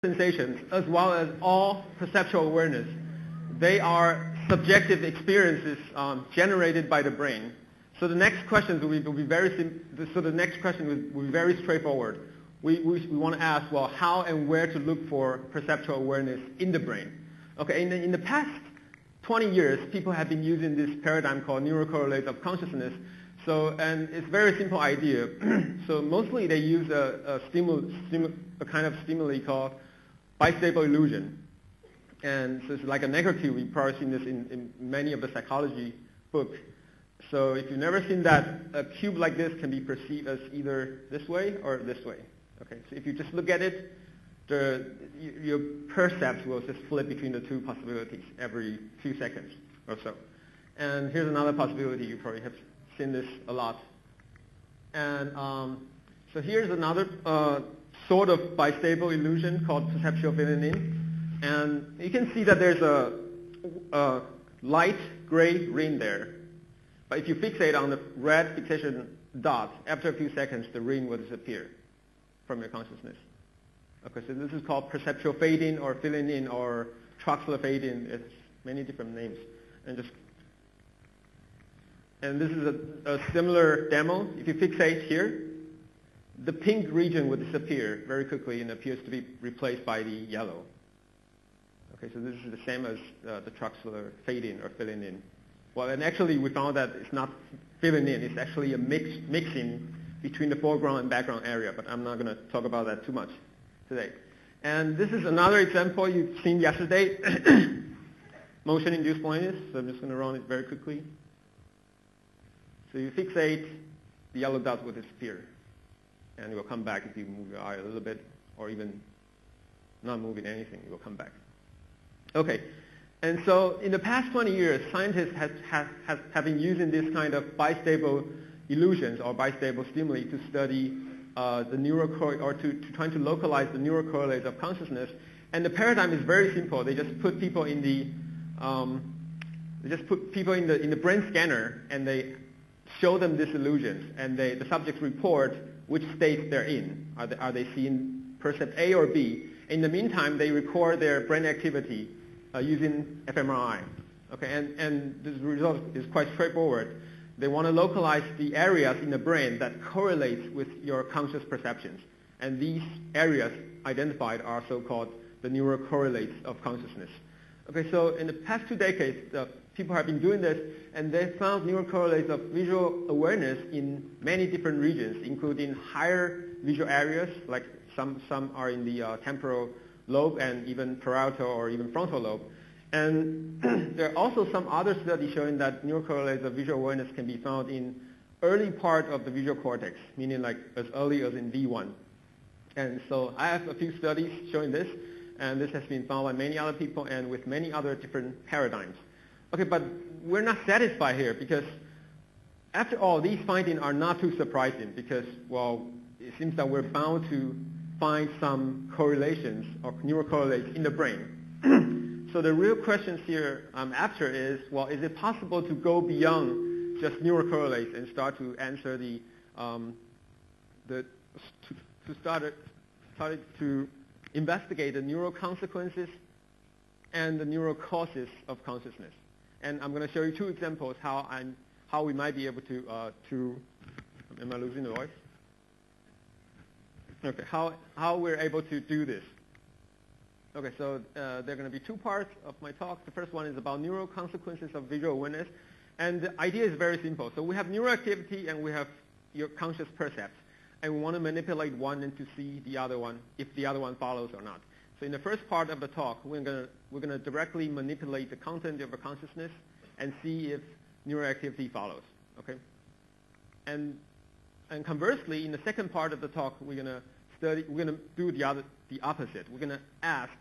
sensations, as well as all perceptual awareness, they are subjective experiences generated by the brain. So the next question will be very straightforward. We want to ask, well, how and where to look for perceptual awareness in the brain. Okay, in the past 20 years, people have been using this paradigm called neurocorrelates of consciousness. So, and it's a very simple idea. So mostly they use a kind of stimuli called bistable illusion. And so it's like a negative. You've probably seen this in many of the psychology books. So if you've never seen that, a cube like this can be perceived as either this way or this way. Okay, so if you just look at it, your percepts will just flip between the two possibilities every few seconds or so. And here's another possibility. You probably have seen this a lot. And so here's another sort of bistable illusion called perceptual filling in. And you can see that there's a light gray ring there. But if you fixate on the red fixation dot, after a few seconds, the ring will disappear from your consciousness. Okay, so this is called perceptual fading or filling in or Troxler fading. It's many different names. And this is a similar demo. If you fixate here, the pink region will disappear very quickly and appears to be replaced by the yellow. Okay, so this is the same as the Troxler fading or filling in. Well, and actually we found that it's not filling in. It's actually a mixing between the foreground and background area, but I'm not going to talk about that too much today. And this is another example you've seen yesterday, motion-induced blindness. So I'm just going to run it very quickly. So you fixate, the yellow dot will disappear, and it will come back if you move your eye a little bit, or even not moving anything, it will come back. Okay, and so in the past 20 years, scientists have been using this kind of bistable illusions or bistable stimuli to study to trying to localize the neurocorrelates of consciousness. And the paradigm is very simple. They just put people in the brain scanner, and they show them these illusions, and the subjects report which state they're in. Are they seeing percept A or B? In the meantime, they record their brain activity using fMRI. Okay, and the result is quite straightforward. They want to localize the areas in the brain that correlate with your conscious perceptions. And these areas identified are so-called the neurocorrelates of consciousness. Okay, so in the past 2 decades, people have been doing this, and they found neurocorrelates of visual awareness in many different regions, including higher visual areas, like some are in the temporal lobe and even parietal or even frontal lobe. And there are also some other studies showing that neurocorrelates of visual awareness can be found in early part of the visual cortex, meaning like as early as in V1. And so I have a few studies showing this, and this has been found by many other people and with many other different paradigms. Okay, but we're not satisfied here because after all, these findings are not too surprising because, well, it seems that we're bound to find some correlations or neurocorrelates in the brain. So the real questions here after is, well, is it possible to go beyond just neurocorrelates and start to answer start to investigate the neural consequences and the neural causes of consciousness? And I'm going to show you 2 examples how we might be able to am I losing the voice? Okay, how we're able to do this. Okay, so there are going to be 2 parts of my talk. The first one is about neural consequences of visual awareness. And the idea is very simple. So we have neuroactivity and we have your conscious percepts. And we want to manipulate one and to see the other one, if the other one follows or not. So in the first part of the talk, we're going to directly manipulate the content of a consciousness and see if neuroactivity follows. Okay? And conversely, in the second part of the talk, we're going to do the opposite. We're going to ask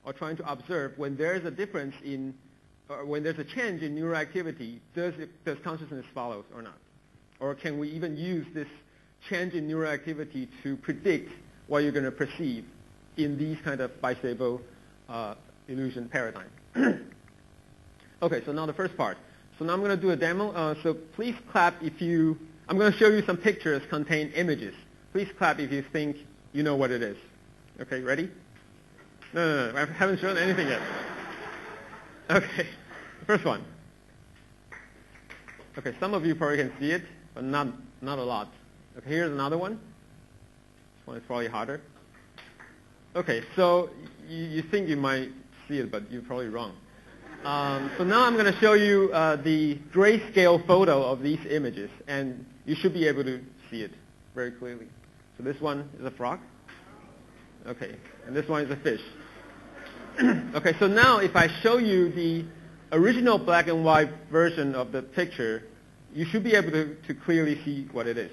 or trying to observe when there's a difference in, or when there's a change in neuroactivity, does consciousness follow or not? Or can we even use this change in neuroactivity to predict what you're going to perceive in these kind of bistable illusion paradigm? Okay, so now the first part. So now I'm going to do a demo. So please clap if you, I'm going to show you some pictures contain images. Please clap if you think you know what it is. Okay, ready? No, I haven't shown anything yet. Okay, first one. Okay, some of you probably can see it, but not a lot. Okay, here's another one. This one is probably harder. Okay, so you think you might see it, but you're probably wrong. So now I'm going to show you the grayscale photo of these images, and you should be able to see it very clearly. So this one is a frog. Okay, and this one is a fish. Okay, so now if I show you the original black and white version of the picture, you should be able to clearly see what it is.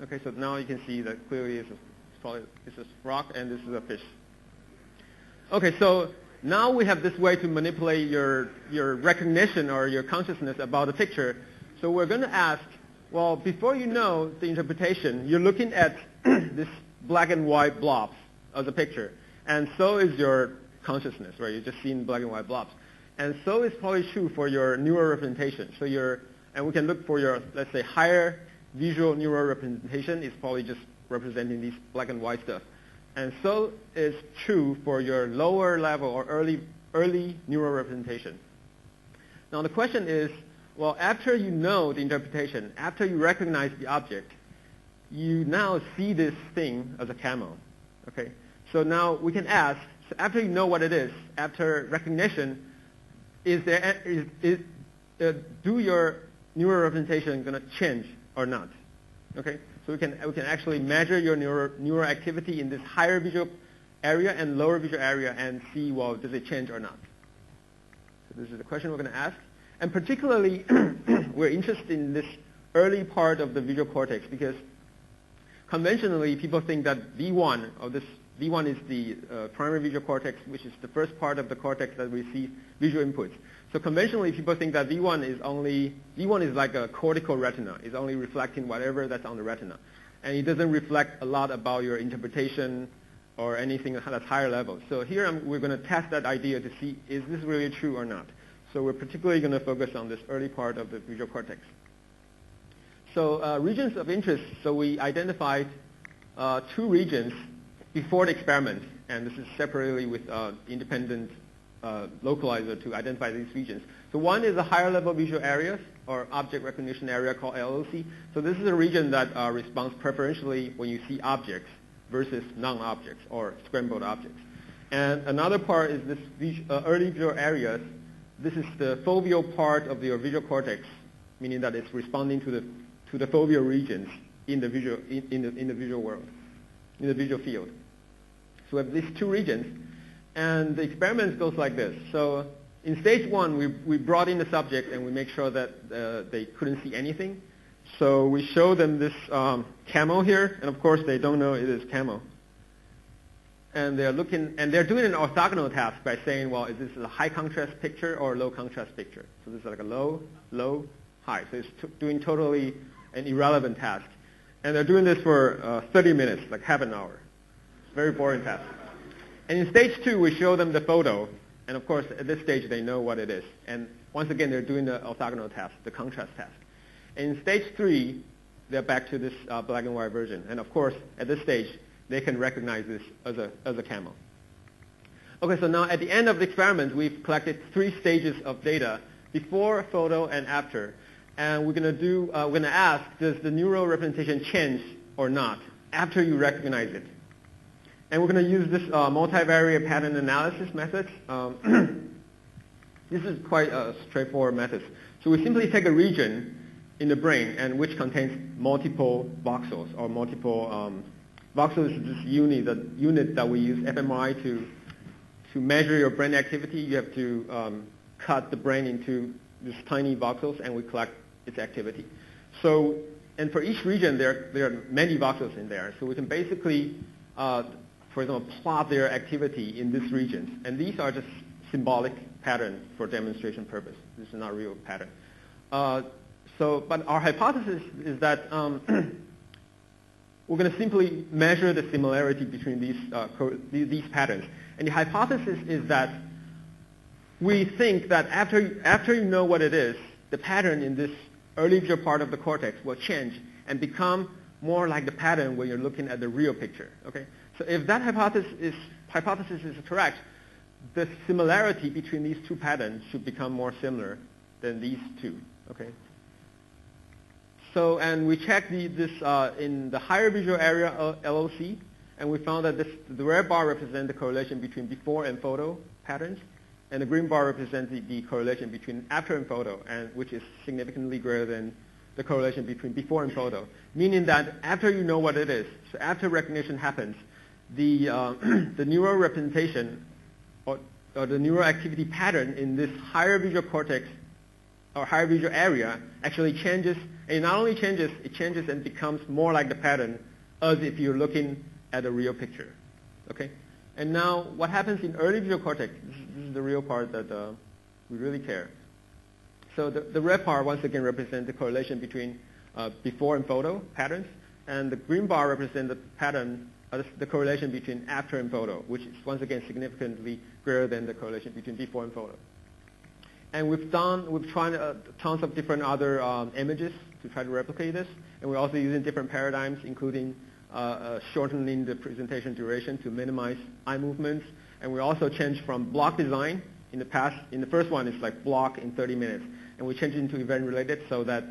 Okay, so now you can see that clearly it's a frog and this is a fish. Okay, so now we have this way to manipulate your recognition or your consciousness about the picture. So we're going to ask, well, before you know the interpretation, you're looking at this black and white blobs as a picture. And so is your consciousness, right? You're just seeing black and white blobs. And so is probably true for your neural representation. So and we can look for your, let's say, higher visual neural representation is probably just representing these black and white stuff. And so is true for your lower level or early neural representation. Now the question is, well, after you know the interpretation, after you recognize the object, you now see this thing as a camel. Okay? So now we can ask, so after you know what it is, after recognition, do your neural representation going to change or not? Okay? So we can actually measure your neural activity in this higher visual area and lower visual area and see, well, does it change or not? So this is the question we're going to ask. And particularly, we're interested in this early part of the visual cortex because conventionally, people think that V1 is the primary visual cortex, which is the first part of the cortex that receives visual inputs. So conventionally, people think that V1 is like a cortical retina. It's only reflecting whatever that's on the retina. And it doesn't reflect a lot about your interpretation or anything that's higher level. So here we're going to test that idea to see, is this really true or not? So we're particularly going to focus on this early part of the visual cortex. So regions of interest, so we identified 2 regions before the experiment, and this is separately with independent localizer to identify these regions. So one is the higher level visual areas, or object recognition area called LOC. So this is a region that responds preferentially when you see objects versus non-objects or scrambled objects. And another part is this early visual areas. This is the foveal part of your visual cortex, meaning that it's responding to the foveal regions in the visual in the visual world, in the visual field. So we have these 2 regions, and the experiment goes like this. So in stage 1, we brought in the subject and we make sure that they couldn't see anything. So we show them this camel here, and of course they don't know it is camel. And they're looking, and they're doing an orthogonal task by saying, well, is this a high contrast picture or a low contrast picture? So this is like a low, high. So it's doing totally an irrelevant task. And they're doing this for 30 minutes, like half an hour. Very boring task. And in stage 2, we show them the photo. And of course, at this stage, they know what it is. And once again, they're doing the orthogonal task, the contrast task. And in stage 3, they're back to this black and white version. And of course, at this stage, they can recognize this as a camel. Okay, so now at the end of the experiment, we've collected 3 stages of data, before, photo, and after. And we're going to ask, does the neural representation change or not after you recognize it? And we're going to use this multivariate pattern analysis method. This is quite a straightforward method. So we simply take a region in the brain and which contains multiple voxels, or multiple voxels is this unit that we use fMRI to measure your brain activity. You have to cut the brain into these tiny voxels, and we collect its activity. So, and for each region, there are many voxels in there. So we can basically, for example, plot their activity in these regions. And these are just symbolic patterns for demonstration purpose. This is not a real pattern. But our hypothesis is that we're going to simply measure the similarity between these patterns. And the hypothesis is that we think that after you know what it is, the pattern in this early visual part of the cortex will change and become more like the pattern when you're looking at the real picture. Okay? So if that hypothesis is hypothesis is correct, the similarity between these two patterns should become more similar than these two. Okay. So, and we checked this in the higher visual area LOC, and we found that the red bar represents the correlation between before and photo patterns, and the green bar represents the correlation between after and photo, and which is significantly greater than the correlation between before and photo. Meaning that after you know what it is, so after recognition happens, the neural representation or the neural activity pattern in this higher visual cortex or higher visual area actually changes. And it not only changes, it changes and becomes more like the pattern as if you're looking at a real picture. Okay? And now what happens in early visual cortex, this is the real part that we really care. So the red part once again represents the correlation between before and photo patterns, and the green bar represents the pattern, the correlation between after and photo, which is once again significantly greater than the correlation between before and photo. And we've tried tons of different other images to try to replicate this, and we're also using different paradigms, including shortening the presentation duration to minimize eye movements, and we also changed from block design in the past. In the first one, it's like block in 30 minutes, and we changed it into event related so that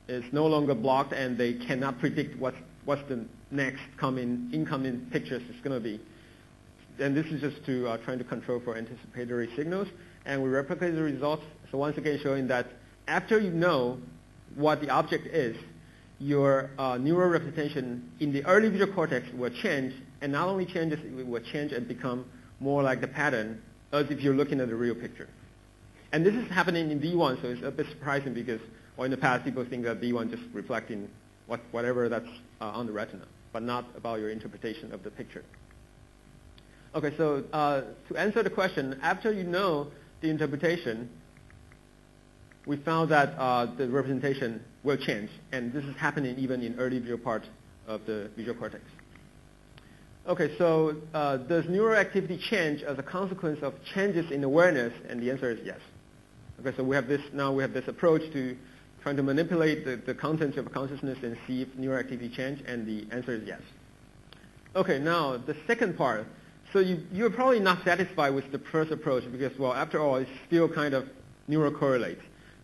it's no longer blocked and they cannot predict what's the next incoming pictures is going to be. And this is just to trying to control for anticipatory signals, and we replicate the results. So once again showing that after you know what the object is, your neural representation in the early visual cortex will change, and not only changes, it will change and become more like the pattern as if you're looking at a real picture. And this is happening in V1, so it's a bit surprising because, well, in the past people think that V1 just reflecting whatever that's on the retina, but not about your interpretation of the picture. Okay, so to answer the question, after you know the interpretation, we found that the representation will change, and this is happening even in early visual part of the visual cortex. Okay, so does neural activity change as a consequence of changes in awareness? And the answer is yes. Okay, so we have this approach to trying to manipulate the contents of consciousness and see if neural activity change, and the answer is yes. Okay, now the second part. So you're probably not satisfied with the first approach because, well, after all, it's still kind of neural correlates.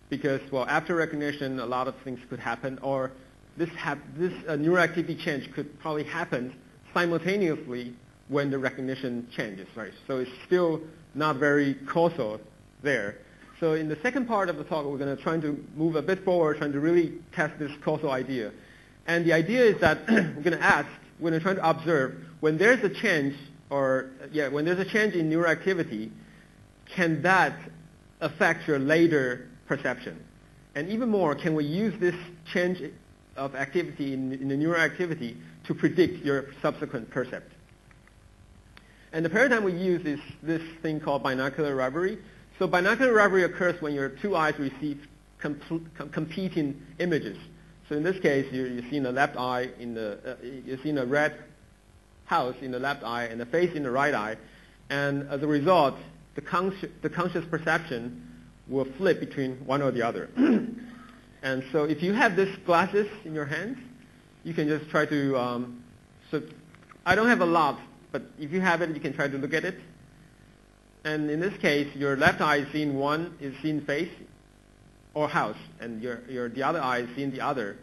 Because, well, after recognition, a lot of things could happen, or this neural activity change could probably happen simultaneously when the recognition changes, right? So it's still not very causal there. So in the second part of the talk, we're going to try to move a bit forward, trying to really test this causal idea. And the idea is that we're going to try to observe when there's a change, when there's a change in neural activity, can that affect your later perception? And even more, can we use this change of activity in the neural activity to predict your subsequent percept? And the paradigm we use is this thing called binocular rivalry. So binocular rivalry occurs when your two eyes receive competing images. So in this case, you're seeing a left eye you're seeing a red house in the left eye and a face in the right eye, and as a result, the conscious perception will flip between one or the other. And so if you have these glasses in your hands, you can just try to, so I don't have a lot, but if you have it, you can try to look at it. And in this case, your left eye is seeing face or house, and the other eye is seeing the other.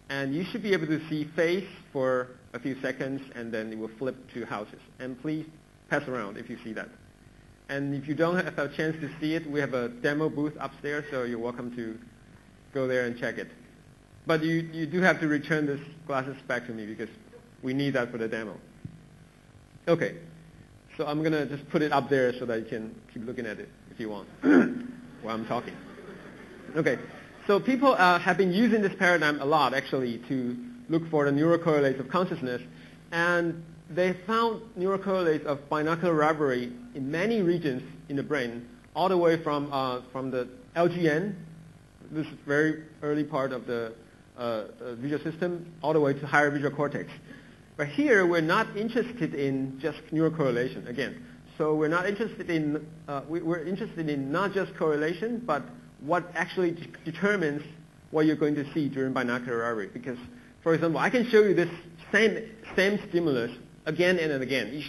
And you should be able to see face for a few seconds, and then it will flip to houses. And please pass around if you see that. And if you don't have a chance to see it, we have a demo booth upstairs, so you're welcome to go there and check it. But you do have to return this glasses back to me because we need that for the demo. Okay, so I'm going to just put it up there so that you can keep looking at it if you want while I'm talking. Okay, so people have been using this paradigm a lot, actually, to look for the neural correlates of consciousness. And they found neural correlates of binocular rivalry in many regions in the brain, all the way from the LGN, this very early part of the visual system, all the way to higher visual cortex. But here, we're not interested in just neural correlation, again. So we're not interested in, we're interested in not just correlation, but what actually determines what you're going to see during binocular rivalry. Because, for example, I can show you this same stimulus again and again.